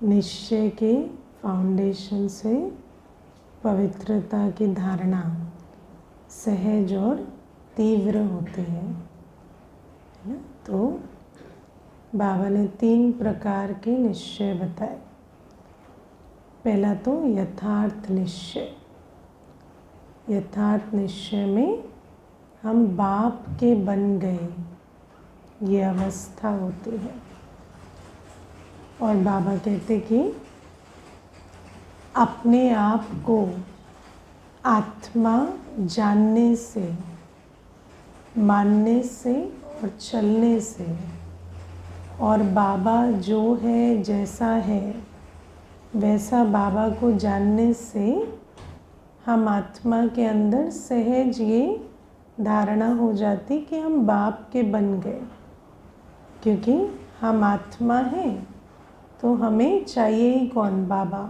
निश्चय के फाउंडेशन से पवित्रता की धारणा सहज और तीव्र होती है ना। तो बाबा ने 3 प्रकार के निश्चय बताए। पहला तो यथार्थ निश्चय। यथार्थ निश्चय में हम बाप के बन गए, ये अवस्था होती है। और बाबा कहते कि अपने आप को आत्मा जानने से, मानने से और चलने से, और बाबा जो है जैसा है वैसा बाबा को जानने से हम आत्मा के अंदर सहज ये धारणा हो जाती कि हम बाप के बन गए। क्योंकि हम आत्मा हैं तो हमें चाहिए ही कौन? बाबा।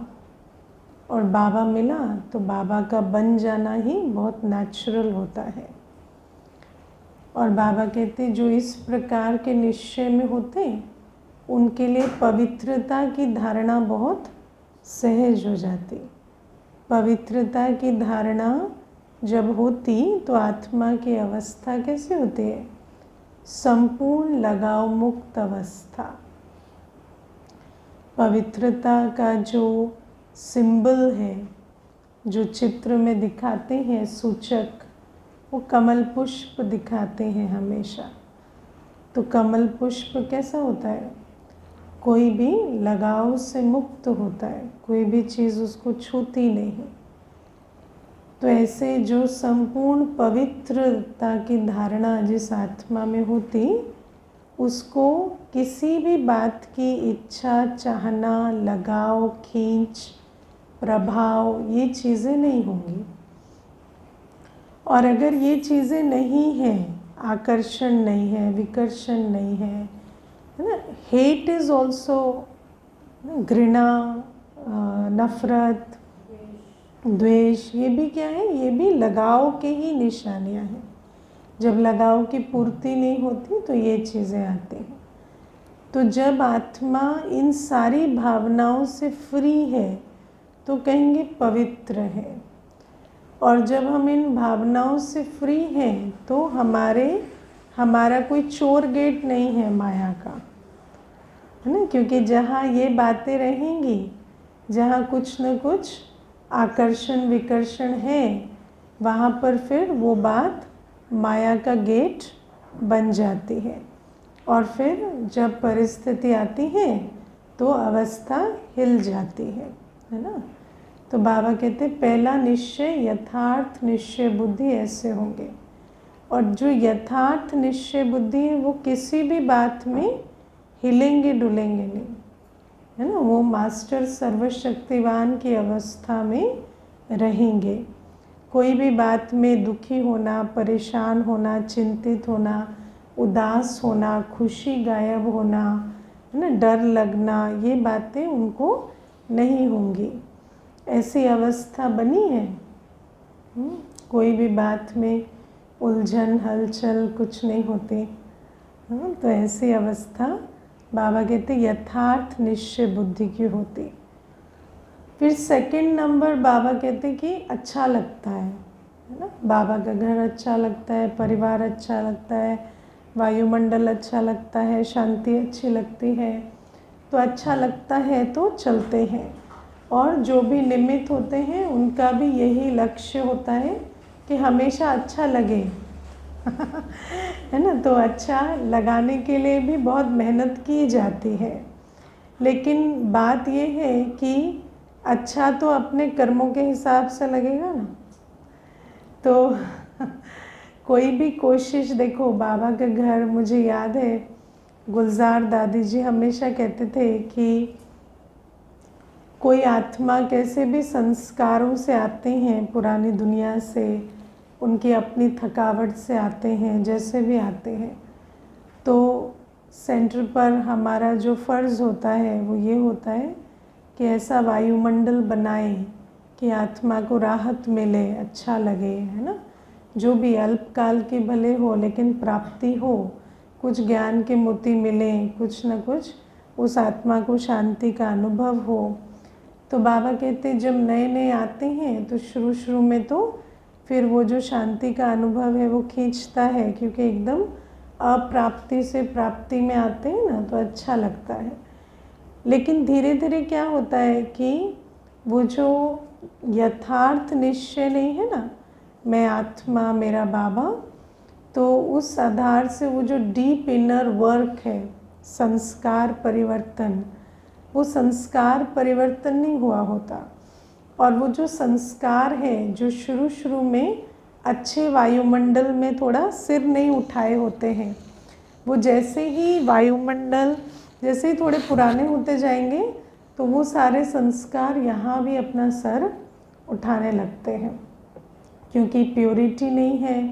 और बाबा मिला तो बाबा का बन जाना ही बहुत नेचुरल होता है। और बाबा कहते जो इस प्रकार के निश्चय में होते उनके लिए पवित्रता की धारणा बहुत सहज हो जाती। पवित्रता की धारणा जब होती तो आत्मा की अवस्था कैसे होती है? संपूर्ण लगाव मुक्त अवस्था। पवित्रता का जो सिंबल है, जो चित्र में दिखाते हैं सूचक, वो कमल पुष्प दिखाते हैं हमेशा। तो कमल पुष्प कैसा होता है? कोई भी लगाव से मुक्त होता है, कोई भी चीज़ उसको छूती नहीं। तो ऐसे जो संपूर्ण पवित्रता की धारणा जिस आत्मा में होती, उसको किसी भी बात की इच्छा, चाहना, लगाव, खींच, प्रभाव, ये चीज़ें नहीं होंगी। और अगर ये चीज़ें नहीं हैं, आकर्षण नहीं है, विकर्षण नहीं है ना। हेट इज़ ऑल्सो घृणा, नफरत, द्वेष, ये भी क्या है? ये भी लगाव के ही निशानियां हैं। जब लगाव की पूर्ति नहीं होती तो ये चीज़ें आती हैं। तो जब आत्मा इन सारी भावनाओं से फ्री है तो कहेंगे पवित्र है। और जब हम इन भावनाओं से फ्री हैं तो हमारा कोई चोर गेट नहीं है माया का, है ना। क्योंकि जहाँ ये बातें रहेंगी, जहाँ कुछ न कुछ आकर्षण विकर्षण है, वहाँ पर फिर वो बात माया का गेट बन जाती है। और फिर जब परिस्थिति आती है तो अवस्था हिल जाती है ना। तो बाबा कहते पहला निश्चय यथार्थ निश्चय बुद्धि ऐसे होंगे। और जो यथार्थ निश्चय बुद्धि है वो किसी भी बात में हिलेंगे डुलेंगे नहीं, है ना। वो मास्टर सर्वशक्तिवान की अवस्था में रहेंगे। कोई भी बात में दुखी होना, परेशान होना, चिंतित होना, उदास होना, खुशी गायब होना, है ना, डर लगना, ये बातें उनको नहीं होंगी। ऐसी अवस्था बनी है। कोई भी बात में उलझन हलचल कुछ नहीं होती। तो ऐसी अवस्था बाबा कहते यथार्थ निश्चय बुद्धि की होती। फिर सेकंड नंबर बाबा कहते कि अच्छा लगता है ना। बाबा का घर अच्छा लगता है, परिवार अच्छा लगता है, वायुमंडल अच्छा लगता है, शांति अच्छी लगती है। तो अच्छा लगता है तो चलते हैं। और जो भी निमित्त होते हैं उनका भी यही लक्ष्य होता है कि हमेशा अच्छा लगे है ना। तो अच्छा लगाने के लिए भी बहुत मेहनत की जाती है। लेकिन बात ये है कि अच्छा तो अपने कर्मों के हिसाब से लगेगा ना। तो कोई भी कोशिश, देखो बाबा के घर, मुझे याद है गुलजार दादी जी हमेशा कहते थे कि कोई आत्मा कैसे भी संस्कारों से आते हैं, पुरानी दुनिया से, उनकी अपनी थकावट से आते हैं, जैसे भी आते हैं, तो सेंटर पर हमारा जो फ़र्ज़ होता है वो ये होता है कि ऐसा वायुमंडल बनाए कि आत्मा को राहत मिले, अच्छा लगे, है ना। जो भी अल्पकाल की भले हो लेकिन प्राप्ति हो, कुछ ज्ञान के मोती मिले, कुछ न कुछ उस आत्मा को शांति का अनुभव हो। तो बाबा कहते जब नए नए आते हैं तो शुरू शुरू में तो फिर वो जो शांति का अनुभव है वो खींचता है, क्योंकि एकदम अप्राप्ति से प्राप्ति में आते हैं ना, तो अच्छा लगता है। लेकिन धीरे धीरे क्या होता है कि वो जो यथार्थ निश्चय नहीं है ना, मैं आत्मा मेरा बाबा, तो उस आधार से वो जो डीप इनर वर्क है, संस्कार परिवर्तन, वो संस्कार परिवर्तन नहीं हुआ होता। और वो जो संस्कार है जो शुरू शुरू में अच्छे वायुमंडल में थोड़ा सिर नहीं उठाए होते हैं, वो जैसे ही वायुमंडल जैसे ही थोड़े पुराने होते जाएंगे तो वो सारे संस्कार यहाँ भी अपना सर उठाने लगते हैं। क्योंकि प्योरिटी नहीं है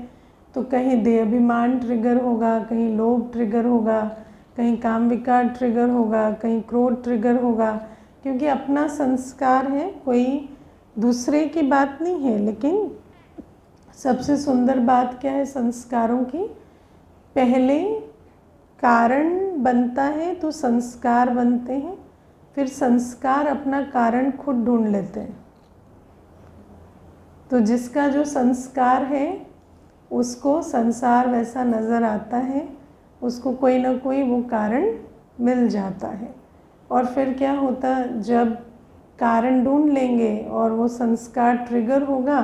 तो कहीं देहाभिमान ट्रिगर होगा, कहीं लोभ ट्रिगर होगा, कहीं काम विकार ट्रिगर होगा, कहीं क्रोध ट्रिगर होगा, क्योंकि अपना संस्कार है, कोई दूसरे की बात नहीं है। लेकिन सबसे सुंदर बात क्या है संस्कारों की, पहले कारण बनता है तो संस्कार बनते हैं, फिर संस्कार अपना कारण खुद ढूंढ लेते हैं। तो जिसका जो संस्कार है उसको संसार वैसा नज़र आता है, उसको कोई ना कोई वो कारण मिल जाता है। और फिर क्या होता, जब कारण ढूंढ लेंगे और वो संस्कार ट्रिगर होगा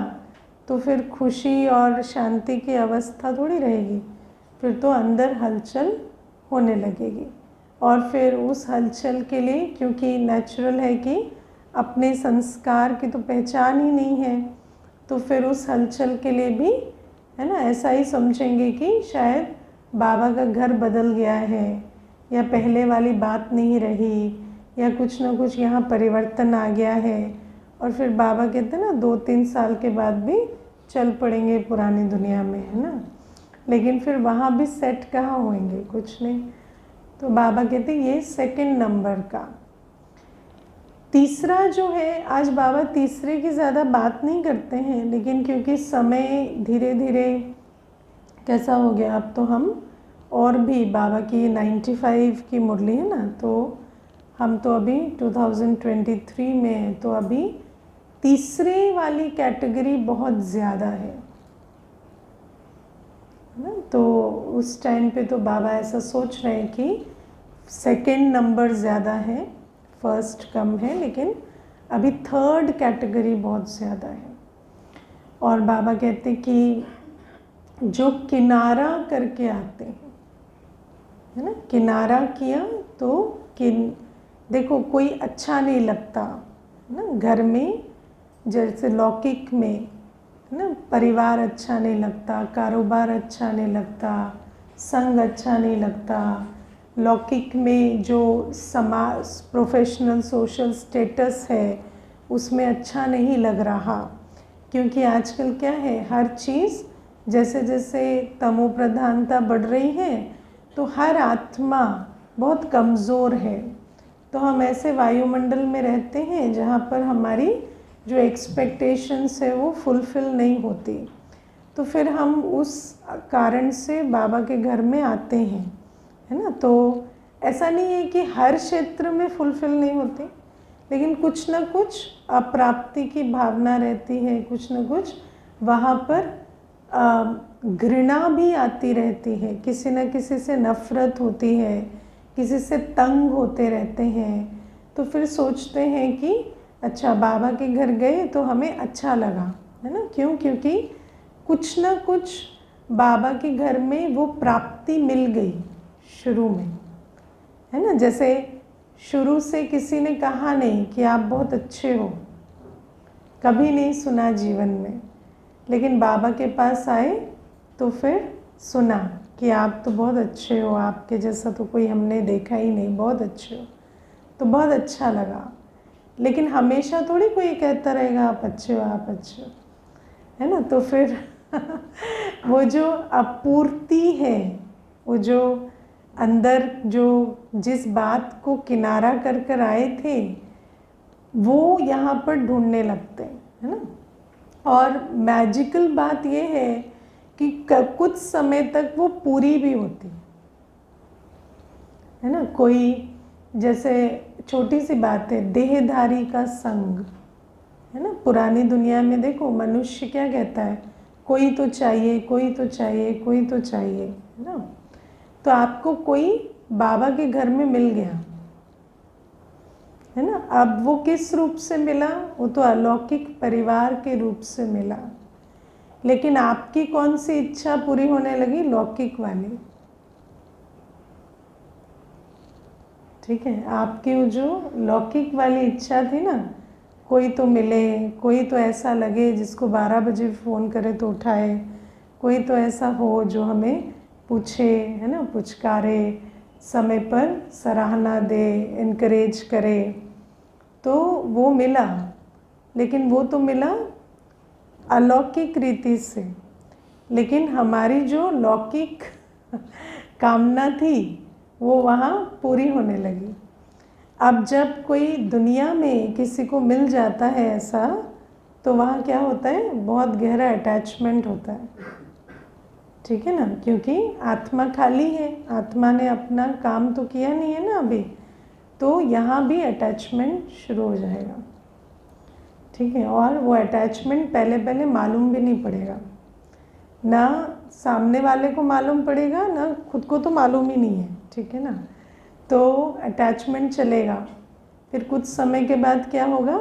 तो फिर खुशी और शांति की अवस्था थोड़ी रहेगी, फिर तो अंदर हलचल होने लगेगी। और फिर उस हलचल के लिए, क्योंकि नेचुरल है कि अपने संस्कार की तो पहचान ही नहीं है, तो फिर उस हलचल के लिए भी है ना ऐसा ही समझेंगे कि शायद बाबा का घर बदल गया है, या पहले वाली बात नहीं रही, या कुछ ना कुछ यहाँ परिवर्तन आ गया है। और फिर बाबा कहते हैं ना 2-3 साल के बाद भी चल पड़ेंगे पुरानी दुनिया में, है ना। लेकिन फिर वहाँ भी सेट कहाँ होंगे, कुछ नहीं। तो बाबा कहते हैं ये सेकंड नंबर का। तीसरा जो है, आज बाबा तीसरे की ज़्यादा बात नहीं करते हैं, लेकिन क्योंकि समय धीरे धीरे कैसा हो गया, अब तो हम और भी बाबा की 95 की मुरली है ना, तो हम तो अभी 2023 में हैं, तो अभी तीसरे वाली कैटेगरी बहुत ज़्यादा है ना। तो उस टाइम पे तो बाबा ऐसा सोच रहे हैं कि सेकंड नंबर ज़्यादा है, फर्स्ट कम है, लेकिन अभी थर्ड कैटेगरी बहुत ज़्यादा है। और बाबा कहते कि जो किनारा करके आते हैं, है ना, किनारा किया तो देखो कोई अच्छा नहीं लगता ना, घर में जैसे लौकिक में है ना, परिवार अच्छा नहीं लगता, कारोबार अच्छा नहीं लगता, संग अच्छा नहीं लगता, लौकिक में जो समाज प्रोफेशनल सोशल स्टेटस है उसमें अच्छा नहीं लग रहा। क्योंकि आजकल क्या है, हर चीज़ जैसे जैसे तमो प्रधानता बढ़ रही है तो हर आत्मा बहुत कमज़ोर है। तो हम ऐसे वायुमंडल में रहते हैं जहाँ पर हमारी जो एक्सपेक्टेशंस है वो फुलफ़िल नहीं होती, तो फिर हम उस कारण से बाबा के घर में आते हैं, है ना। तो ऐसा नहीं है कि हर क्षेत्र में फुलफ़िल नहीं होती, लेकिन कुछ ना कुछ अप्राप्ति की भावना रहती है, कुछ ना कुछ वहाँ पर घृणा भी आती रहती है, किसी न किसी से नफ़रत होती है, किसी से तंग होते रहते हैं। तो फिर सोचते हैं कि अच्छा बाबा के घर गए तो हमें अच्छा लगा, है ना। क्यों? क्योंकि कुछ ना कुछ बाबा के घर में वो प्राप्ति मिल गई शुरू में, है ना। जैसे शुरू से किसी ने कहा नहीं कि आप बहुत अच्छे हो, कभी नहीं सुना जीवन में, लेकिन बाबा के पास आए तो फिर सुना कि आप तो बहुत अच्छे हो, आपके जैसा तो कोई हमने देखा ही नहीं, बहुत अच्छे हो, तो बहुत अच्छा लगा। लेकिन हमेशा थोड़ी कोई कहता रहेगा आप अच्छे हो, आप अच्छे हो, है ना। तो फिर वो जो अपूर्ति है, वो जो अंदर जो जिस बात को किनारा कर कर आए थे वो यहाँ पर ढूंढने लगते हैं, है ना। और मैजिकल बात ये है कि कुछ समय तक वो पूरी भी होती है ना। कोई जैसे छोटी सी बात है, देहधारी का संग है ना। पुरानी दुनिया में देखो मनुष्य क्या कहता है, कोई तो चाहिए, कोई तो चाहिए, कोई तो चाहिए, है ना। तो आपको कोई बाबा के घर में मिल गया है ना। अब वो किस रूप से मिला, वो तो अलौकिक परिवार के रूप से मिला, लेकिन आपकी कौन सी इच्छा पूरी होने लगी, लौकिक वाली। ठीक है, आपकी वो जो लौकिक वाली इच्छा थी ना, कोई तो मिले, कोई तो ऐसा लगे जिसको 12 बजे फ़ोन करे तो उठाए, कोई तो ऐसा हो जो हमें पूछे, है ना, पुचकारे, समय पर सराहना दे, इनकरेज करे, तो वो मिला। लेकिन वो तो मिला अलौकिक रीति से, लेकिन हमारी जो लौकिक कामना थी वो वहाँ पूरी होने लगी। अब जब कोई दुनिया में किसी को मिल जाता है ऐसा, तो वहाँ क्या होता है, बहुत गहरा अटैचमेंट होता है। ठीक है ना, क्योंकि आत्मा खाली है, आत्मा ने अपना काम तो किया नहीं है ना अभी, तो यहाँ भी अटैचमेंट शुरू हो जाएगा। ठीक है, और वो अटैचमेंट पहले पहले मालूम भी नहीं पड़ेगा, ना सामने वाले को मालूम पड़ेगा, ना खुद को तो मालूम ही नहीं है। ठीक है ना, तो अटैचमेंट चलेगा। फिर कुछ समय के बाद क्या होगा,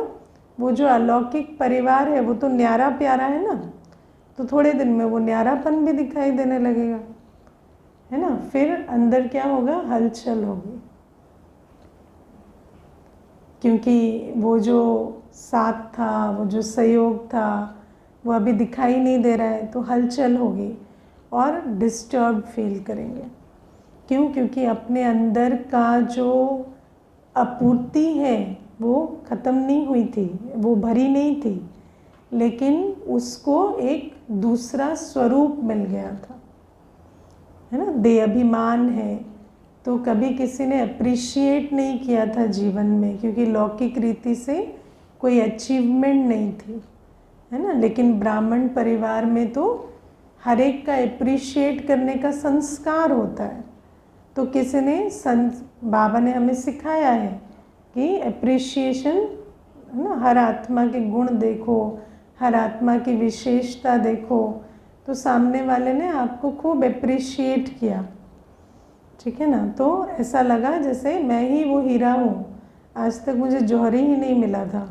वो जो अलौकिक परिवार है वो तो न्यारा प्यारा है ना, तो थोड़े दिन में वो न्यारापन भी दिखाई देने लगेगा, है ना। फिर अंदर क्या होगा, हलचल होगी, क्योंकि वो जो साथ था, वो जो सहयोग था, वो अभी दिखाई नहीं दे रहा है, तो हलचल होगी और डिस्टर्ब फील करेंगे। क्यों, क्योंकि अपने अंदर का जो आपूर्ति है वो ख़त्म नहीं हुई थी, वो भरी नहीं थी, लेकिन उसको एक दूसरा स्वरूप मिल गया था, है ना। देहाभिमान है, तो कभी किसी ने अप्रिशिएट नहीं किया था जीवन में, क्योंकि लौकिक रीति से कोई अचीवमेंट नहीं थी, है ना। लेकिन ब्राह्मण परिवार में तो हर एक का अप्रिशिएट करने का संस्कार होता है। तो किसी ने बाबा ने हमें सिखाया है कि अप्रिशिएशन, है ना, हर आत्मा के गुण देखो, हर आत्मा की विशेषता देखो, तो सामने वाले ने आपको खूब अप्रिशिएट किया। ठीक है ना, तो ऐसा लगा जैसे मैं ही वो हीरा हूँ, आज तक मुझे जौहरी ही नहीं मिला था,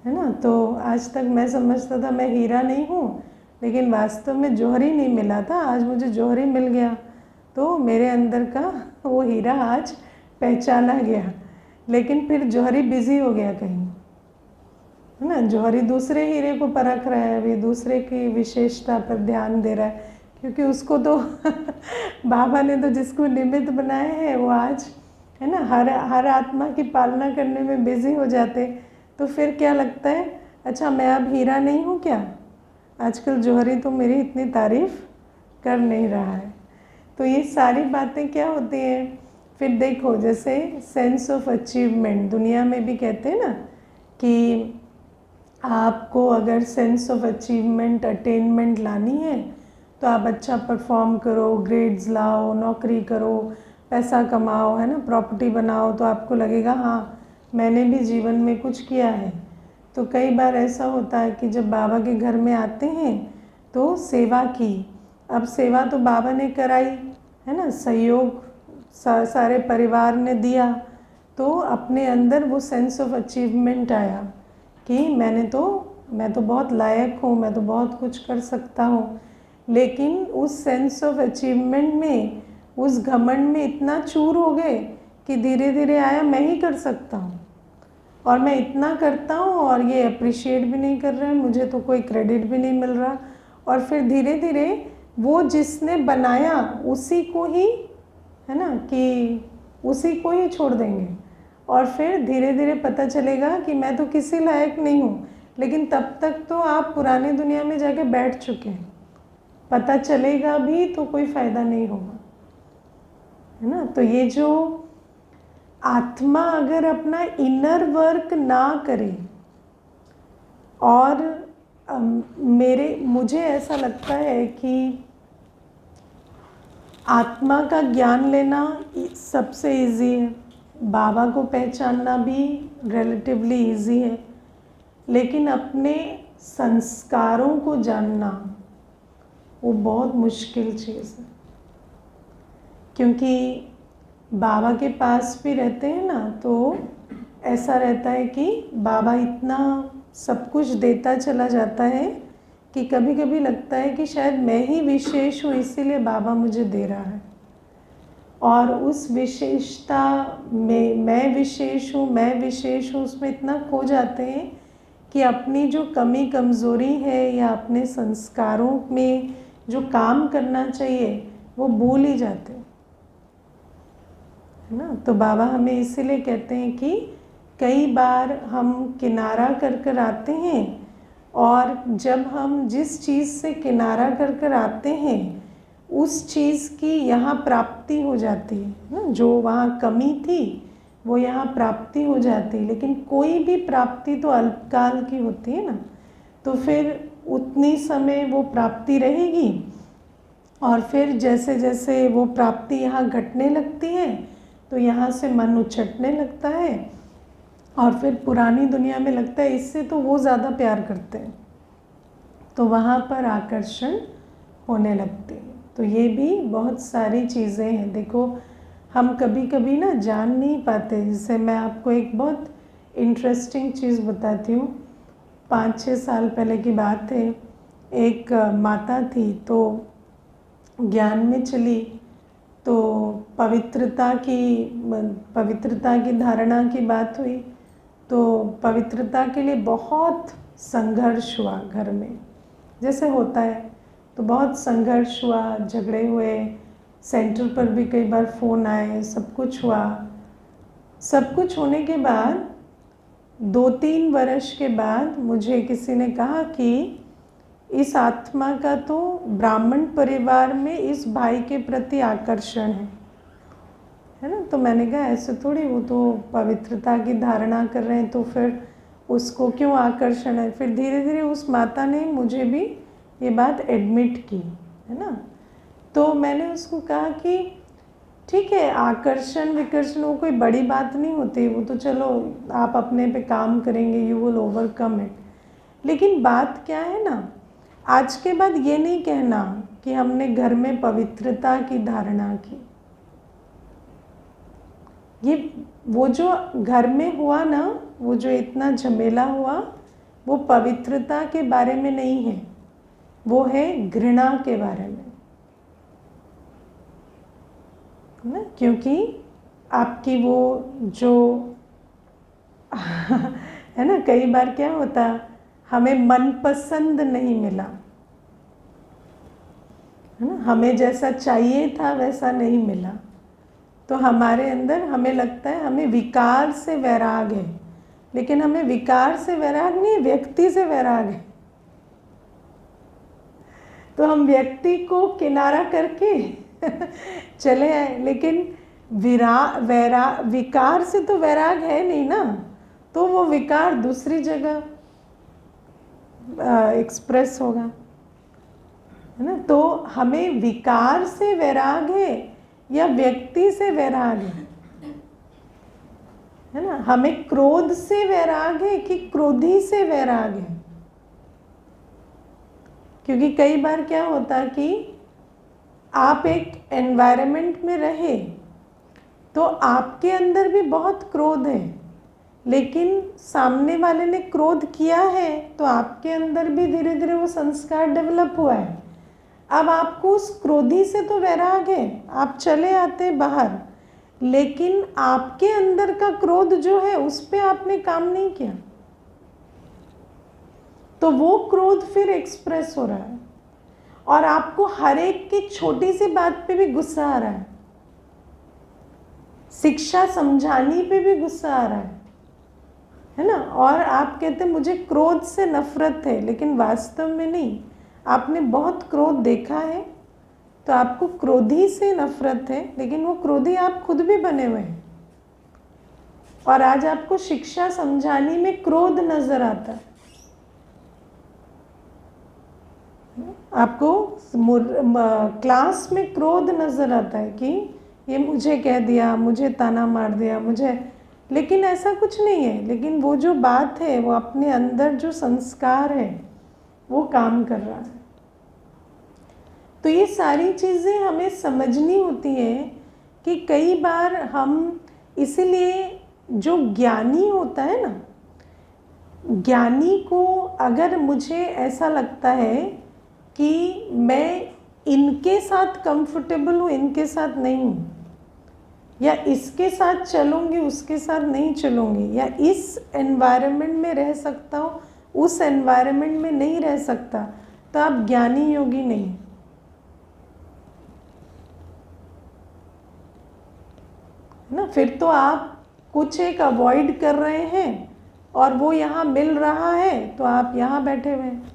है ना। तो आज तक मैं समझता था मैं हीरा नहीं हूँ, लेकिन वास्तव में जौहरी नहीं मिला था, आज मुझे जौहरी मिल गया, तो मेरे अंदर का वो हीरा आज पहचाना गया। लेकिन फिर जौहरी बिजी हो गया कहीं, है ना, जौहरी दूसरे हीरे को परख रहा है, अभी दूसरे की विशेषता पर ध्यान दे रहा है, क्योंकि उसको तो बाबा ने तो जिसको निमित्त बनाया है वो आज, है ना, हर आत्मा की पालना करने में बिजी हो जाते। तो फिर क्या लगता है, अच्छा मैं अब हीरा नहीं हूँ क्या, आजकल जौहरी तो मेरी इतनी तारीफ कर नहीं रहा है। तो ये सारी बातें क्या होती हैं। फिर देखो, जैसे सेंस ऑफ अचीवमेंट दुनिया में भी कहते हैं ना, कि आपको अगर सेंस ऑफ अचीवमेंट, अटेनमेंट लानी है तो आप अच्छा परफॉर्म करो, ग्रेड्स लाओ, नौकरी करो, पैसा कमाओ, है ना, प्रॉपर्टी बनाओ, तो आपको लगेगा हाँ मैंने भी जीवन में कुछ किया है। तो कई बार ऐसा होता है कि जब बाबा के घर में आते हैं तो सेवा की, अब सेवा तो बाबा ने कराई, है ना, सहयोग सारे परिवार ने दिया, तो अपने अंदर वो सेंस ऑफ अचीवमेंट आया कि मैं तो बहुत लायक हूँ, मैं तो बहुत कुछ कर सकता हूँ। लेकिन उस सेंस ऑफ अचीवमेंट में, उस घमंड में इतना चूर हो गए कि धीरे धीरे आया मैं ही कर सकता हूँ, और मैं इतना करता हूँ और ये अप्रिशिएट भी नहीं कर रहे हैं, मुझे तो कोई क्रेडिट भी नहीं मिल रहा। और फिर धीरे धीरे वो जिसने बनाया उसी को ही, है ना, कि उसी को ही छोड़ देंगे, और फिर धीरे धीरे पता चलेगा कि मैं तो किसी लायक नहीं हूँ। लेकिन तब तक तो आप पुरानी दुनिया में जाके बैठ चुके हैं, पता चलेगा भी तो कोई फ़ायदा नहीं होगा, है ना। तो ये जो आत्मा अगर अपना इनर वर्क ना करे, और मुझे ऐसा लगता है कि आत्मा का ज्ञान लेना सबसे इजी है, बाबा को पहचानना भी रिलेटिवली इजी है, लेकिन अपने संस्कारों को जानना वो बहुत मुश्किल चीज़ है। क्योंकि बाबा के पास भी रहते हैं ना, तो ऐसा रहता है कि बाबा इतना सब कुछ देता चला जाता है कि कभी कभी लगता है कि शायद मैं ही विशेष हूँ, इसीलिए बाबा मुझे दे रहा है। और उस विशेषता में मैं विशेष हूँ उसमें इतना खो जाते हैं कि अपनी जो कमी कमज़ोरी है या अपने संस्कारों में जो काम करना चाहिए वो भूल ही जाते हैं, है ना। तो बाबा हमें इसीलिए कहते हैं कि कई बार हम किनारा कर कर आते हैं, और जब हम जिस चीज़ से किनारा कर कर आते हैं उस चीज़ की यहाँ प्राप्ति हो जाती है ना। जो वहाँ कमी थी वो यहाँ प्राप्ति हो जाती है, लेकिन कोई भी प्राप्ति तो अल्पकाल की होती है ना। तो फिर उतनी समय वो प्राप्ति रहेगी, और फिर जैसे जैसे वो प्राप्ति यहाँ घटने लगती है तो यहाँ से मन उछटने लगता है, और फिर पुरानी दुनिया में लगता है इससे तो वो ज़्यादा प्यार करते हैं, तो वहाँ पर आकर्षण होने लगते हैं। तो ये भी बहुत सारी चीज़ें हैं। देखो, हम कभी कभी ना जान नहीं पाते। जैसे मैं आपको एक बहुत इंटरेस्टिंग चीज़ बताती हूँ। 5-6 साल पहले की बात है। एक माता थी, तो ज्ञान में चली, तो पवित्रता की धारणा की बात हुई। तो पवित्रता के लिए बहुत संघर्ष हुआ घर में, जैसे होता है। तो बहुत संघर्ष हुआ, झगड़े हुए, सेंटर पर भी कई बार फ़ोन आए, सब कुछ हुआ। सब कुछ होने के बाद 2-3 वर्ष के बाद मुझे किसी ने कहा कि इस आत्मा का तो ब्राह्मण परिवार में इस भाई के प्रति आकर्षण है ना। तो मैंने कहा ऐसे थोड़ी, वो तो पवित्रता की धारणा कर रहे हैं, तो फिर उसको क्यों आकर्षण है। फिर धीरे धीरे उस माता ने मुझे भी ये बात एडमिट की, है ना। तो मैंने उसको कहा कि ठीक है, आकर्षण विकर्षण वो कोई बड़ी बात नहीं होती, वो तो चलो आप अपने पे काम करेंगे, यू विल ओवरकम इट। लेकिन बात क्या है ना, आज के बाद ये नहीं कहना कि हमने घर में पवित्रता की धारणा की। ये वो जो घर में हुआ ना, वो जो इतना झमेला हुआ, वो पवित्रता के बारे में नहीं है, वो है घृणा के बारे में ना। क्योंकि आपकी वो जो है ना, कई बार क्या होता, हमें मनपसंद नहीं मिला, है ना, हमें जैसा चाहिए था वैसा नहीं मिला, तो हमारे अंदर हमें लगता है हमें विकार से वैराग है। लेकिन हमें विकार से वैराग नहीं, व्यक्ति से वैराग है। तो हम व्यक्ति को किनारा करके चले आए, लेकिन विकार से तो वैराग है नहीं ना। तो वो विकार दूसरी जगह एक्सप्रेस होगा, है ना। तो हमें विकार से वैराग है या व्यक्ति से वैराग है ना। हमें क्रोध से वैराग है कि क्रोधी से वैराग है। क्योंकि कई बार क्या होता है कि आप एक एनवायरनमेंट में रहे तो आपके अंदर भी बहुत क्रोध है, लेकिन सामने वाले ने क्रोध किया है तो आपके अंदर भी धीरे धीरे वो संस्कार डेवलप हुआ है। अब आपको उस क्रोधी से तो वैराग है, आप चले आते बाहर, लेकिन आपके अंदर का क्रोध जो है उस पर आपने काम नहीं किया, तो वो क्रोध फिर एक्सप्रेस हो रहा है, और आपको हर एक की छोटी सी बात पे भी गुस्सा आ रहा है, शिक्षा समझाने पे भी गुस्सा आ रहा है ना। और आप कहते हैं मुझे क्रोध से नफरत है, लेकिन वास्तव में नहीं, आपने बहुत क्रोध देखा है तो आपको क्रोधी से नफरत है, लेकिन वो क्रोधी आप खुद भी बने हुए हैं। और आज आपको शिक्षा समझाने में क्रोध नजर आता है, आपको क्लास में क्रोध नजर आता है कि ये मुझे कह दिया, मुझे ताना मार दिया, मुझे, लेकिन ऐसा कुछ नहीं है। लेकिन वो जो बात है, वो अपने अंदर जो संस्कार है वो काम कर रहा है। तो ये सारी चीज़ें हमें समझनी होती है कि कई बार हम, इसीलिए जो ज्ञानी होता है ना, ज्ञानी को अगर मुझे ऐसा लगता है कि मैं इनके साथ कंफर्टेबल हूँ, इनके साथ नहीं हूँ, या इसके साथ चलूँगी, उसके साथ नहीं चलूँगी, या इस एनवायरनमेंट में रह सकता हूँ, उस एनवायरनमेंट में नहीं रह सकता, तो आप ज्ञानी योगी नहीं है ना। फिर तो आप कुछ एक अवॉइड कर रहे हैं और वो यहाँ मिल रहा है तो आप यहाँ बैठे हुए हैं।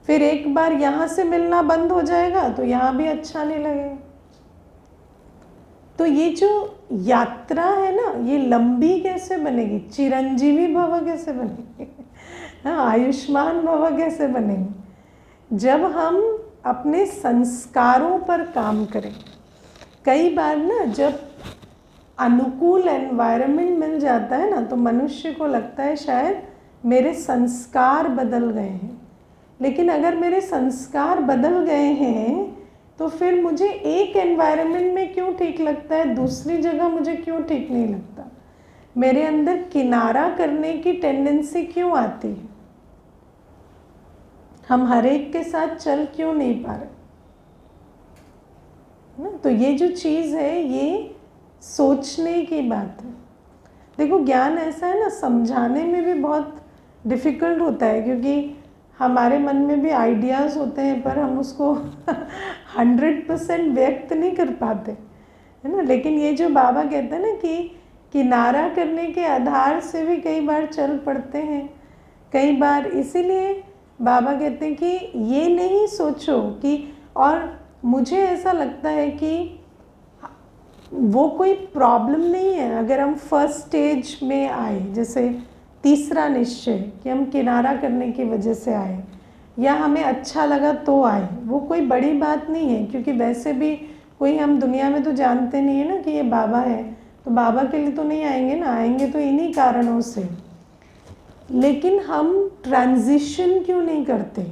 फिर एक बार यहाँ से मिलना बंद हो जाएगा तो यहाँ भी अच्छा नहीं लगेगा। तो ये जो यात्रा है ना, ये लंबी कैसे बनेगी, चिरंजीवी भव कैसे बनेगी, हाँ, आयुष्मान भव कैसे बनेगी, जब हम अपने संस्कारों पर काम करें। कई बार ना जब अनुकूल एनवायरनमेंट मिल जाता है ना, तो मनुष्य को लगता है शायद मेरे संस्कार बदल गए हैं। लेकिन अगर मेरे संस्कार बदल गए हैं तो फिर मुझे एक एनवायरनमेंट में क्यों ठीक लगता है, दूसरी जगह मुझे क्यों ठीक नहीं लगता, मेरे अंदर किनारा करने की टेंडेंसी क्यों आती है, हम हर एक के साथ चल क्यों नहीं पा रहे ना। तो ये जो चीज़ है, ये सोचने की बात है। देखो, ज्ञान ऐसा है ना, समझाने में भी बहुत डिफ़िकल्ट होता है, क्योंकि हमारे मन में भी आइडियाज़ होते हैं पर हम उसको 100% व्यक्त नहीं कर पाते, है ना। लेकिन ये जो बाबा कहते हैं ना कि किनारा करने के आधार से भी कई बार चल पड़ते हैं, कई बार। इसीलिए बाबा कहते हैं कि ये नहीं सोचो कि, और मुझे ऐसा लगता है कि वो कोई प्रॉब्लम नहीं है अगर हम फर्स्ट स्टेज में आए, जैसे तीसरा निश्चय कि हम किनारा करने की वजह से आए, या हमें अच्छा लगा तो आए, वो कोई बड़ी बात नहीं है। क्योंकि वैसे भी कोई, हम दुनिया में तो जानते नहीं है ना कि ये बाबा है, तो बाबा के लिए तो नहीं आएंगे ना, आएंगे तो इन्हीं कारणों से। लेकिन हम ट्रांजिशन क्यों नहीं करते,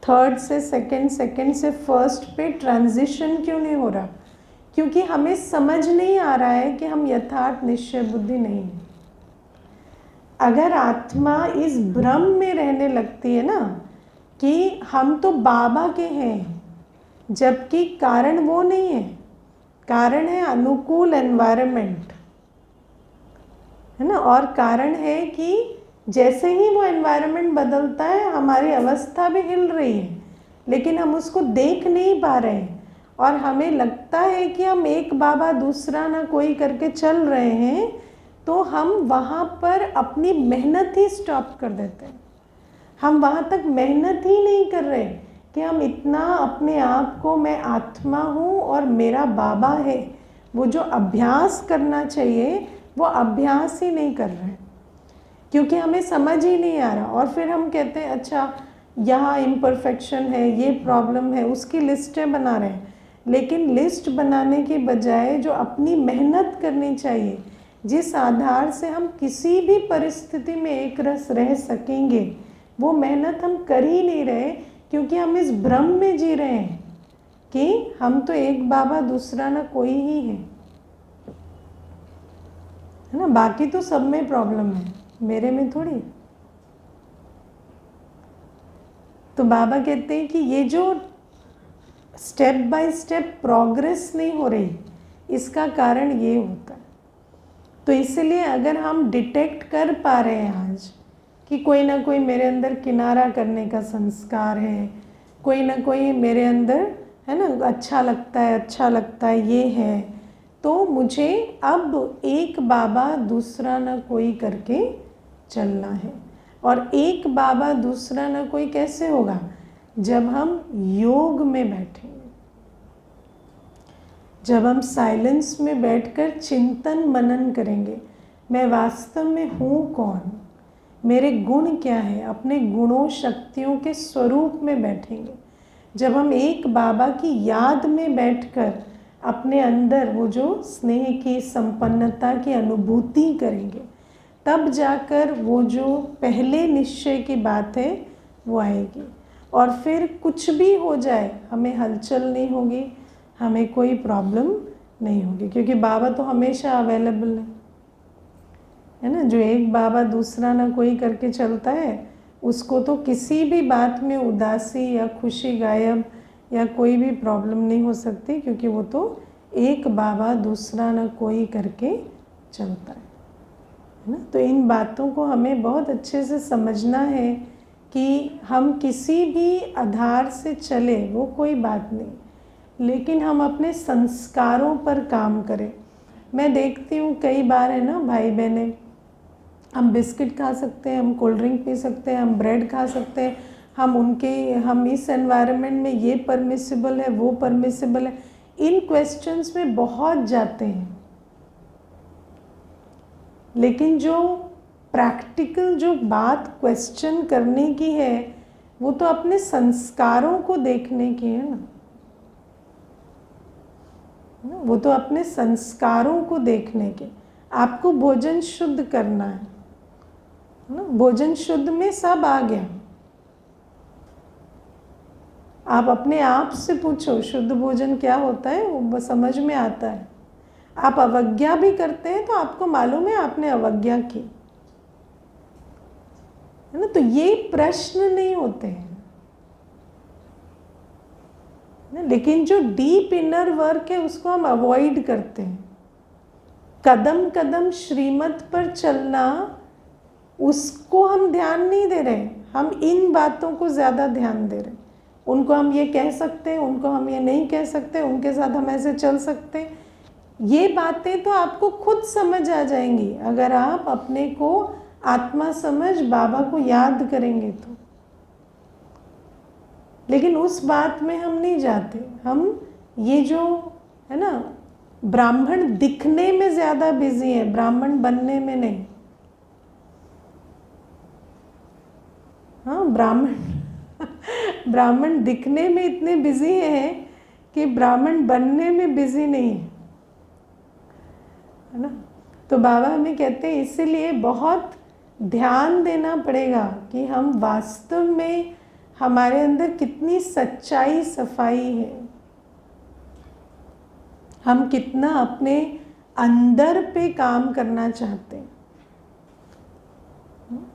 थर्ड से सेकंड, सेकंड से फर्स्ट पे ट्रांजिशन क्यों नहीं हो रहा, क्योंकि हमें समझ नहीं आ रहा है कि हम यथार्थ निश्चय बुद्धि नहीं है। अगर आत्मा इस भ्रम में रहने लगती है ना कि हम तो बाबा के हैं, जबकि कारण वो नहीं है, कारण है अनुकूल एनवायरनमेंट, है ना। और कारण है कि जैसे ही वो एनवायरनमेंट बदलता है, हमारी अवस्था भी हिल रही है, लेकिन हम उसको देख नहीं पा रहे हैं, और हमें लगता है कि हम एक बाबा दूसरा ना कोई करके चल रहे हैं, तो हम वहाँ पर अपनी मेहनत ही स्टॉप कर देते हैं। हम वहाँ तक मेहनत ही नहीं कर रहे कि हम इतना अपने आप को, मैं आत्मा हूँ और मेरा बाबा है, वो जो अभ्यास करना चाहिए वो अभ्यास ही नहीं कर रहे, क्योंकि हमें समझ ही नहीं आ रहा। और फिर हम कहते हैं अच्छा यहाँ इम्परफेक्शन है, ये प्रॉब्लम है, उसकी लिस्टें बना रहे हैं। लेकिन लिस्ट बनाने के बजाय जो अपनी मेहनत करनी चाहिए, जिस आधार से हम किसी भी परिस्थिति में एक रस रह सकेंगे, वो मेहनत हम कर ही नहीं रहे, क्योंकि हम इस भ्रम में जी रहे हैं कि हम तो एक बाबा दूसरा ना कोई ही है ना। बाकी तो सब में प्रॉब्लम है, मेरे में थोड़ी। तो बाबा कहते हैं कि ये जो स्टेप बाय स्टेप प्रोग्रेस नहीं हो रही, इसका कारण ये होता है। तो इसलिए अगर हम डिटेक्ट कर पा रहे हैं आज कि कोई ना कोई मेरे अंदर किनारा करने का संस्कार है, कोई ना कोई मेरे अंदर, है ना, अच्छा लगता है ये है, तो मुझे अब एक बाबा दूसरा ना कोई करके चलना है। और एक बाबा दूसरा ना कोई कैसे होगा, जब हम योग में बैठेंगे, जब हम साइलेंस में बैठकर चिंतन मनन करेंगे, मैं वास्तव में हूँ कौन, मेरे गुण क्या है, अपने गुणों शक्तियों के स्वरूप में बैठेंगे, जब हम एक बाबा की याद में बैठकर अपने अंदर वो जो स्नेह की संपन्नता की अनुभूति करेंगे, तब जाकर वो जो पहले निश्चय की बात है वो आएगी। और फिर कुछ भी हो जाए हमें हलचल नहीं होगी, हमें कोई प्रॉब्लम नहीं होगी, क्योंकि बाबा तो हमेशा अवेलेबल है ना। जो एक बाबा दूसरा ना कोई करके चलता है, उसको तो किसी भी बात में उदासी या खुशी गायब या कोई भी प्रॉब्लम नहीं हो सकती, क्योंकि वो तो एक बाबा दूसरा ना कोई करके चलता है ना। तो इन बातों को हमें बहुत अच्छे से समझना है कि हम किसी भी आधार से चले वो कोई बात नहीं, लेकिन हम अपने संस्कारों पर काम करें। मैं देखती हूँ कई बार है ना भाई बहनें, हम बिस्किट खा सकते हैं, हम कोल्ड ड्रिंक पी सकते हैं, हम ब्रेड खा सकते हैं, हम इस एनवायरनमेंट में ये परमिसिबल है वो परमिसिबल है, इन क्वेश्चंस में बहुत जाते हैं। लेकिन जो प्रैक्टिकल जो बात क्वेश्चन करने की है वो तो अपने संस्कारों को देखने की है ना, वो तो अपने संस्कारों को देखने के। आपको भोजन शुद्ध करना है ना, भोजन शुद्ध में सब आ गया। आप अपने आप से पूछो शुद्ध भोजन क्या होता है, वो समझ में आता है। आप अवज्ञा भी करते हैं तो आपको मालूम है आपने अवज्ञा की है ना। तो ये प्रश्न नहीं होते हैं ना, लेकिन जो डीप इनर वर्क है उसको हम अवॉइड करते हैं। कदम कदम श्रीमत पर चलना, उसको हम ध्यान नहीं दे रहे, हम इन बातों को ज़्यादा ध्यान दे रहे हैं। उनको हम ये कह सकते हैं, उनको हम ये नहीं कह सकते, उनके साथ हम ऐसे चल सकते हैं। ये बातें तो आपको खुद समझ आ जाएंगी अगर आप अपने को आत्मा समझ बाबा को याद करेंगे तो। लेकिन उस बात में हम नहीं जाते, हम ये जो है ना ब्राह्मण दिखने में ज़्यादा बिजी है, ब्राह्मण बनने में नहीं। हाँ, ब्राह्मण दिखने में इतने बिजी हैं कि ब्राह्मण बनने में बिजी नहीं है ना। तो बाबा हमें कहते हैं इसीलिए बहुत ध्यान देना पड़ेगा कि हम वास्तव में हमारे अंदर कितनी सच्चाई सफाई है, हम कितना अपने अंदर पे काम करना चाहते हैं,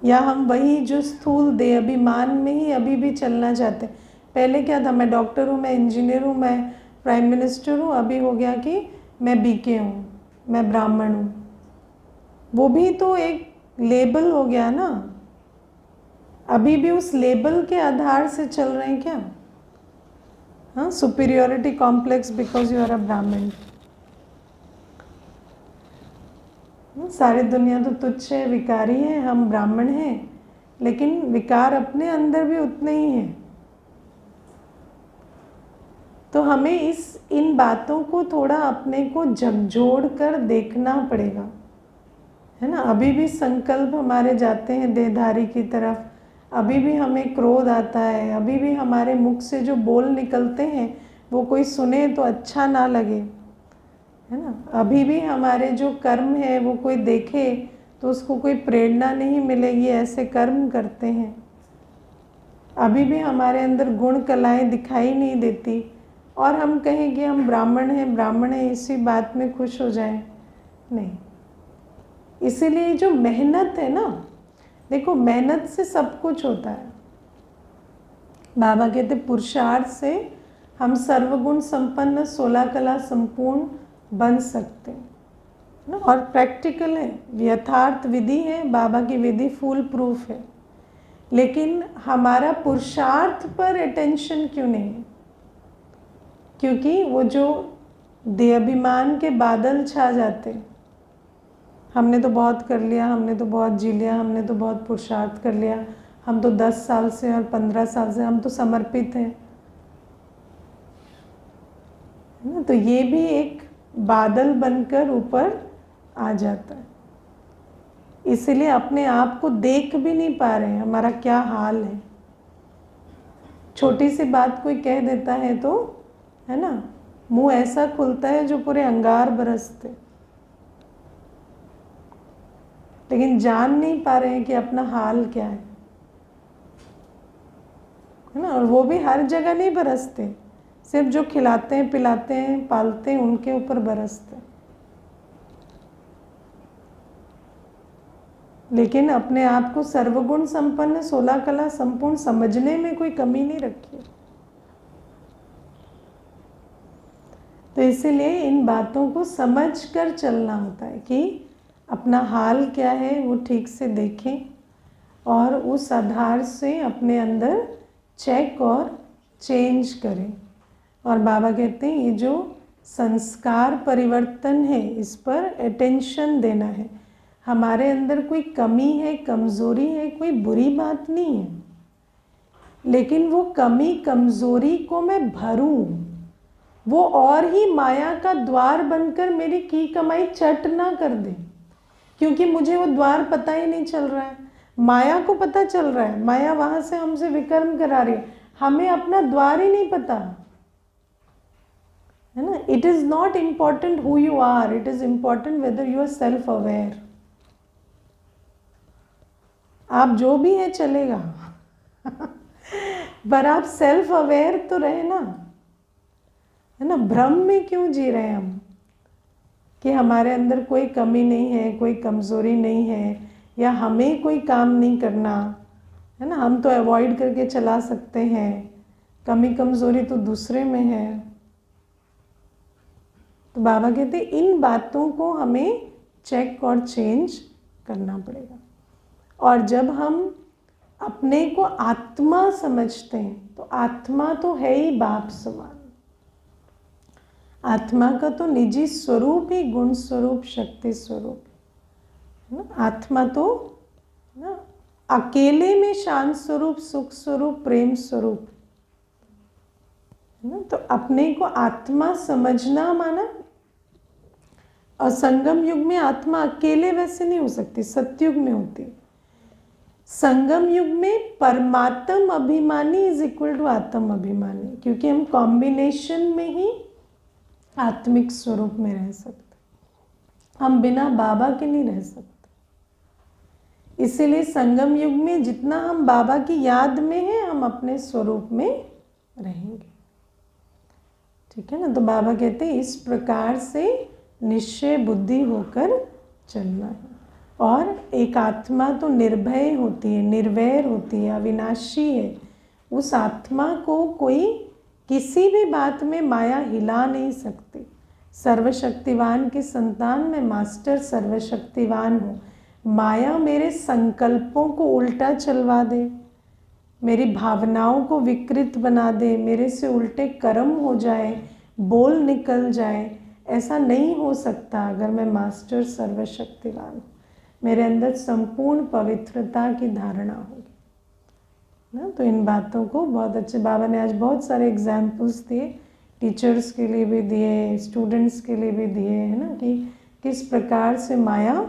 या हम वही जो स्थूल देह अभिमान में ही अभी भी चलना चाहते हैं। पहले क्या था, मैं डॉक्टर हूँ, मैं इंजीनियर हूँ, मैं प्राइम मिनिस्टर हूँ, अभी हो गया कि मैं बीके हूँ, मैं ब्राह्मण हूँ। वो भी तो एक लेबल हो गया ना, अभी भी उस लेबल के आधार से चल रहे हैं क्या? हाँ, superiority complex because you are a Brahmin. सारी दुनिया तो तुच्छ है, विकारी है, हम ब्राह्मण हैं, लेकिन विकार अपने अंदर भी उतने ही हैं। तो हमें इन बातों को थोड़ा अपने को झकझोड़ कर देखना पड़ेगा, है ना। अभी भी संकल्प हमारे जाते हैं देहधारी की तरफ, अभी भी हमें क्रोध आता है, अभी भी हमारे मुख से जो बोल निकलते हैं वो कोई सुने तो अच्छा ना लगे, है ना। अभी भी हमारे जो कर्म है वो कोई देखे तो उसको कोई प्रेरणा नहीं मिलेगी, ऐसे कर्म करते हैं। अभी भी हमारे अंदर गुण कलाएं दिखाई नहीं देती और हम कहें कि हम ब्राह्मण हैं इसी बात में खुश हो जाएं, नहीं। इसीलिए जो मेहनत है ना, देखो मेहनत से सब कुछ होता है। बाबा कहते पुरुषार्थ से हम सर्वगुण संपन्न 16 कला संपूर्ण बन सकते हैं ना। और प्रैक्टिकल है, यथार्थ विधि है, बाबा की विधि फुल प्रूफ है। लेकिन हमारा पुरुषार्थ पर अटेंशन क्यों नहीं है? क्योंकि वो जो देहाभिमान के बादल छा जाते हैं, हमने तो बहुत कर लिया, हमने तो बहुत जी लिया, हमने तो बहुत पुरुषार्थ कर लिया, हम तो 10 साल से और 15 साल से हम तो समर्पित हैं, है ना। तो ये भी एक बादल बनकर ऊपर आ जाता है। इसीलिए अपने आप को देख भी नहीं पा रहे हैं हमारा क्या हाल है। छोटी सी बात कोई कह देता है तो, है ना, मुंह ऐसा खुलता है जो पूरे अंगार बरसते, लेकिन जान नहीं पा रहे हैं कि अपना हाल क्या है ना। और वो भी हर जगह नहीं बरसते, सिर्फ जो खिलाते हैं, पिलाते हैं, पालते हैं, उनके ऊपर बरसते। लेकिन अपने आप को सर्वगुण संपन्न, 16 कला संपूर्ण समझने में कोई कमी नहीं रखी है। तो इसीलिए इन बातों को समझ कर चलना होता है कि अपना हाल क्या है वो ठीक से देखें और उस आधार से अपने अंदर चेक और चेंज करें। और बाबा कहते हैं ये जो संस्कार परिवर्तन है इस पर अटेंशन देना है। हमारे अंदर कोई कमी है, कमज़ोरी है, कोई बुरी बात नहीं है, लेकिन वो कमी कमज़ोरी को मैं भरूं, वो और ही माया का द्वार बनकर मेरी की कमाई चट ना कर दे, क्योंकि मुझे वो द्वार पता ही नहीं चल रहा है। माया को पता चल रहा है, माया वहाँ से हमसे विकर्म करा रही है, हमें अपना द्वार ही नहीं पता है ना। It is not important who you are, it is important whether you are self aware. आप जो भी है चलेगा पर आप सेल्फ अवेयर तो रहे ना, है ना। भ्रम में क्यों जी रहे हैं हम कि हमारे अंदर कोई कमी नहीं है, कोई कमज़ोरी नहीं है, या हमें कोई काम नहीं करना है ना, हम तो अवॉइड करके चला सकते हैं, कमी कमज़ोरी तो दूसरे में है। तो बाबा कहते हैं इन बातों को हमें चेक और चेंज करना पड़ेगा। और जब हम अपने को आत्मा समझते हैं तो आत्मा तो है ही बाप समान, आत्मा का तो निजी स्वरूप ही गुण स्वरूप, शक्ति स्वरूप है ना। आत्मा तो ना अकेले में शांत स्वरूप, सुख स्वरूप, प्रेम स्वरूप है ना। तो अपने को आत्मा समझना माना, और संगम युग में आत्मा अकेले वैसे नहीं हो सकती, सतयुग में होती। संगम युग में परमात्म अभिमानी इज इक्वल टू आत्म अभिमानी, क्योंकि हम कॉम्बिनेशन में ही आत्मिक स्वरूप में रह सकते, हम बिना बाबा के नहीं रह सकते। इसीलिए संगम युग में जितना हम बाबा की याद में हैं, हम अपने स्वरूप में रहेंगे, ठीक है ना। तो बाबा कहते हैं इस प्रकार से निश्चय बुद्धि होकर चलना है। और एक आत्मा तो निर्भय होती है, निर्वैर होती है, अविनाशी है। उस आत्मा को कोई किसी भी बात में माया हिला नहीं सकती। सर्वशक्तिवान की संतान मैं मास्टर सर्वशक्तिवान हूँ। माया मेरे संकल्पों को उल्टा चलवा दे, मेरी भावनाओं को विकृत बना दे, मेरे से उल्टे कर्म हो जाए, बोल निकल जाए, ऐसा नहीं हो सकता अगर मैं मास्टर सर्वशक्तिवान हूँ। मेरे अंदर संपूर्ण पवित्रता की धारणा होगी ना। तो इन बातों को बहुत अच्छे बाबा ने आज बहुत सारे एग्जाम्पल्स दिए, टीचर्स के लिए भी दिए, स्टूडेंट्स के लिए भी दिए, है ना, कि किस प्रकार से माया